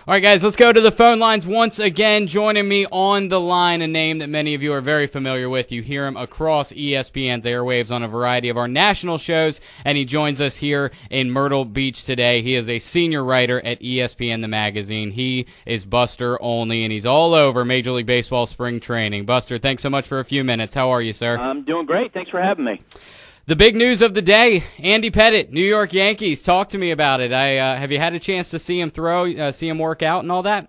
All right, guys, let's go to the phone lines once again. Joining me on the line, a name that many of you are very familiar with. You hear him across ESPN's airwaves on a variety of our national shows, and he joins us here in Myrtle Beach today. He is a senior writer at ESPN the Magazine. He is Buster Olney, and he's all over Major League Baseball spring training. Buster, thanks so much for a few minutes. How are you, sir? I'm doing great. Thanks for having me. The big news of the day, Andy Pettite, New York Yankees. Talk to me about it. Have you had a chance to see him throw, see him work out and all that?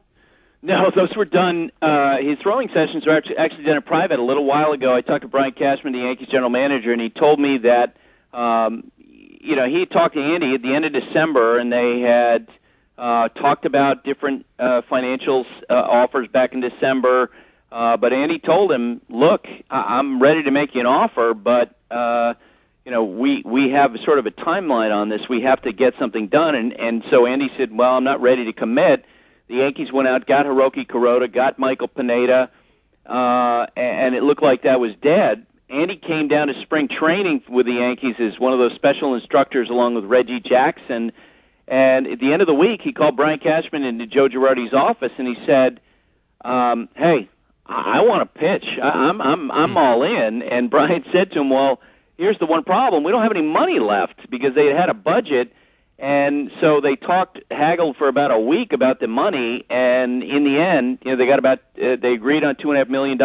No, those were done. His throwing sessions were actually done in private a little while ago. I talked to Brian Cashman, the Yankees general manager, and he told me that, he talked to Andy at the end of December, and they had talked about different financial offers back in December. But Andy told him, look, I'm ready to make you an offer, but we have sort of a timeline on this. We have to get something done. And so Andy said, well, I'm not ready to commit. The Yankees went out, got Hiroki Kuroda, got Michael Pineda, and it looked like that was dead. Andy came down to spring training with the Yankees as one of those special instructors along with Reggie Jackson. And at the end of the week, he called Brian Cashman into Joe Girardi's office, and he said, hey, I want to pitch. I'm all in. And Brian said to him, well, here's the one problem. We don't have any money left because they had a budget, and so they haggled for about a week about the money, and in the end, they agreed on $2.5 million,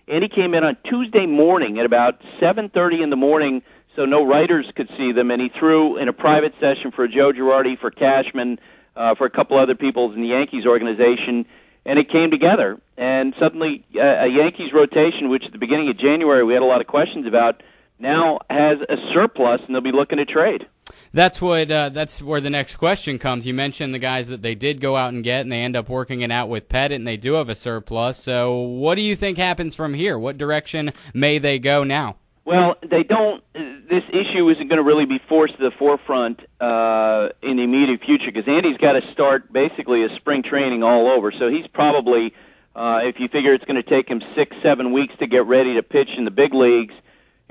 and he came in on Tuesday morning at about 7:30 in the morning, so no writers could see them, and he threw in a private session for Joe Girardi, for Cashman, for a couple other people in the Yankees organization, and it came together, and suddenly a Yankees rotation, which at the beginning of January we had a lot of questions about, now has a surplus, and they'll be looking to trade. That's where the next question comes. You mentioned the guys that they did go out and get, and they end up working it out with Pettit, and they do have a surplus. So what do you think happens from here? What direction may they go now? Well, they don't. This issue isn't going to really be forced to the forefront in the immediate future because Andy's got to start basically a spring training all over. So he's probably, if you figure it's going to take him 6-7 weeks to get ready to pitch in the big leagues,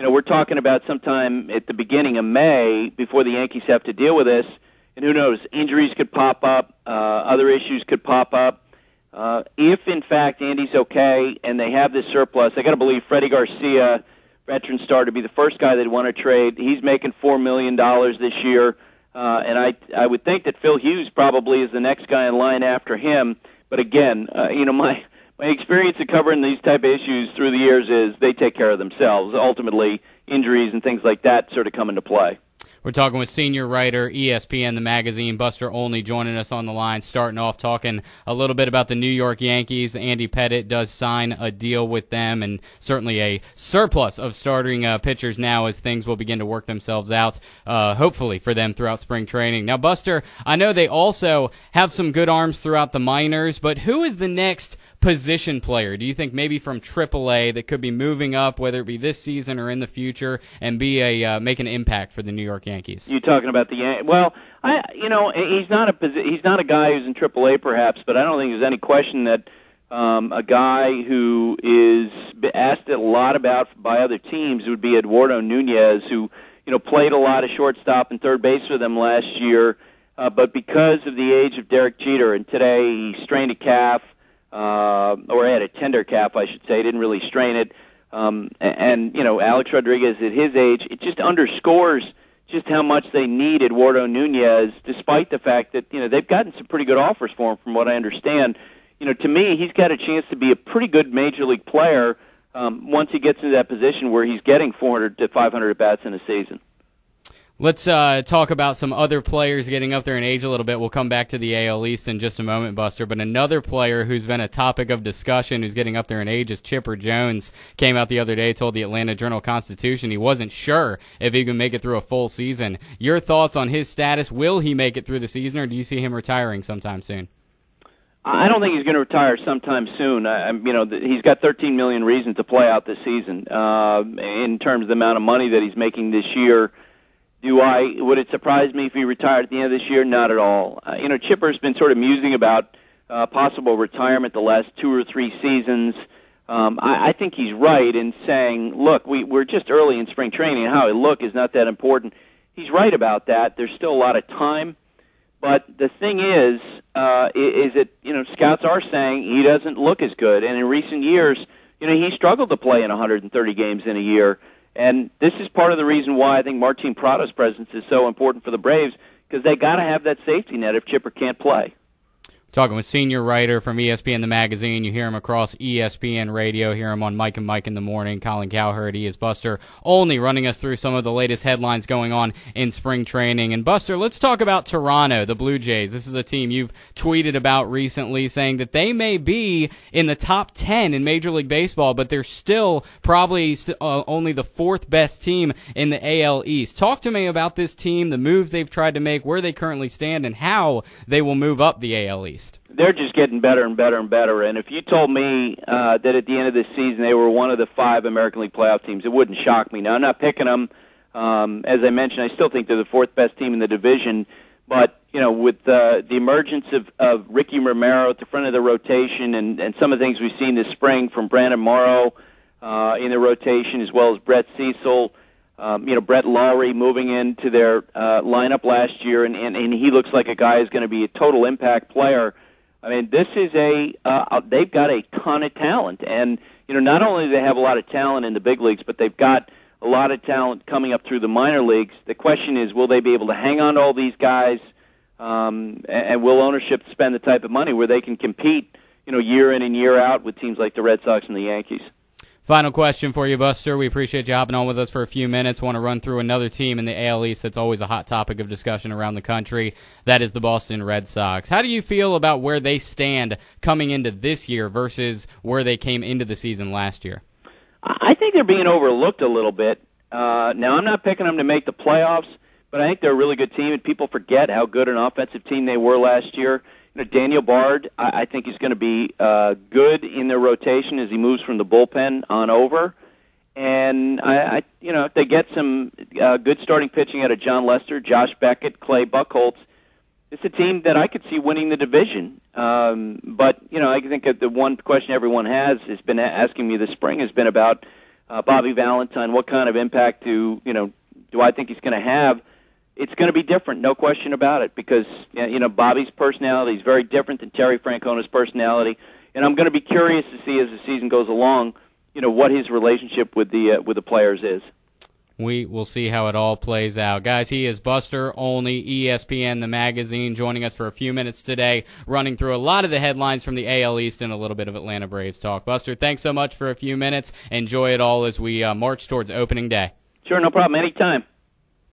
we're talking about sometime at the beginning of May before the Yankees have to deal with this. And who knows, injuries could pop up, other issues could pop up. If, in fact, Andy's okay and they have this surplus, I got to believe Freddie Garcia, veteran star, to be the first guy they'd want to trade. He's making $4 million this year. And I would think that Phil Hughes probably is the next guy in line after him. But again, my experience of covering these type of issues through the years is they take care of themselves. Ultimately, injuries and things like that sort of come into play. We're talking with senior writer, ESPN the Magazine, Buster Olney, joining us on the line, starting off talking a little bit about the New York Yankees. Andy Pettite does sign a deal with them, and certainly a surplus of starting pitchers now as things will begin to work themselves out, hopefully for them throughout spring training. Now, Buster, I know they also have some good arms throughout the minors, but who is the next position player, do you think, maybe from AAA that could be moving up, whether it be this season or in the future, and be make an impact for the New York Yankees? You talking about the Yankees? Well, he's not a guy who's in AAA perhaps, but I don't think there's any question that a guy who is asked a lot about by other teams would be Eduardo Nunez, who played a lot of shortstop and third base for them last year, but because of the age of Derek Jeter, and today he strained a calf. Or had a tender calf, I should say. He didn't really strain it. And Alex Rodriguez at his age, it just underscores just how much they need Eduardo Nunez, despite the fact that, they've gotten some pretty good offers for him, from what I understand. To me, he's got a chance to be a pretty good major league player once he gets into that position where he's getting 400 to 500 at-bats in a season. Let's talk about some other players getting up there in age a little bit. We'll come back to the AL East in just a moment, Buster. But another player who's been a topic of discussion who's getting up there in age is Chipper Jones. Came out the other day, told the Atlanta Journal-Constitution he wasn't sure if he could make it through a full season. Your thoughts on his status? Will he make it through the season, or do you see him retiring sometime soon? I don't think he's going to retire sometime soon. He's got 13 million reasons to play out this season. In terms of the amount of money that he's making this year, would it surprise me if he retired at the end of this year? Not at all. Chipper's been sort of musing about possible retirement the last 2 or 3 seasons. I think he's right in saying, look, we're just early in spring training, and how I look is not that important. He's right about that. There's still a lot of time. But the thing is that, scouts are saying he doesn't look as good. And in recent years, he struggled to play in 130 games in a year. And this is part of the reason why I think Martin Prado's presence is so important for the Braves, because they got to have that safety net if Chipper can't play. Talking with senior writer from ESPN the Magazine. You hear him across ESPN Radio. Hear him on Mike and Mike in the morning. Colin Cowherd, he is Buster Olney, running us through some of the latest headlines going on in spring training. And Buster, let's talk about Toronto, the Blue Jays. This is a team you've tweeted about recently, saying that they may be in the top 10 in Major League Baseball, but they're still probably only the fourth best team in the AL East. Talk to me about this team, the moves they've tried to make, where they currently stand, and how they will move up the AL East. They're just getting better and better and better. And if you told me that at the end of this season they were one of the 5 American League playoff teams, it wouldn't shock me. Now, I'm not picking them. As I mentioned, I still think they're the 4th best team in the division. But, with the emergence of Ricky Romero at the front of the rotation and some of the things we've seen this spring from Brandon Morrow in the rotation, as well as Brett Cecil, Brett Lowry moving into their lineup last year, and he looks like a guy who's going to be a total impact player. I mean, this is they've got a ton of talent, and not only do they have a lot of talent in the big leagues, but they've got a lot of talent coming up through the minor leagues. The question is, will they be able to hang on to all these guys, and will ownership spend the type of money where they can compete, year in and year out with teams like the Red Sox and the Yankees? Final question for you, Buster. We appreciate you hopping on with us for a few minutes. Want to run through another team in the AL East that's always a hot topic of discussion around the country. That is the Boston Red Sox. How do you feel about where they stand coming into this year versus where they came into the season last year? I think they're being overlooked a little bit. Now, I'm not picking them to make the playoffs, but I think they're a really good team, and people forget how good an offensive team they were last year. Daniel Bard, I think he's going to be good in their rotation as he moves from the bullpen on over. And if they get some good starting pitching out of John Lester, Josh Beckett, Clay Buchholz, it's a team that I could see winning the division. But I think that the one question everyone has been asking me this spring has been about Bobby Valentine. What kind of impact do I think he's going to have? It's going to be different, no question about it, because Bobby's personality is very different than Terry Francona's personality, and I'm going to be curious to see as the season goes along, what his relationship with the players is. We will see how it all plays out. Guys, he is Buster Olney, ESPN the Magazine, joining us for a few minutes today, running through a lot of the headlines from the AL East and a little bit of Atlanta Braves talk. Buster, thanks so much for a few minutes. Enjoy it all as we march towards opening day. Sure, no problem. Anytime.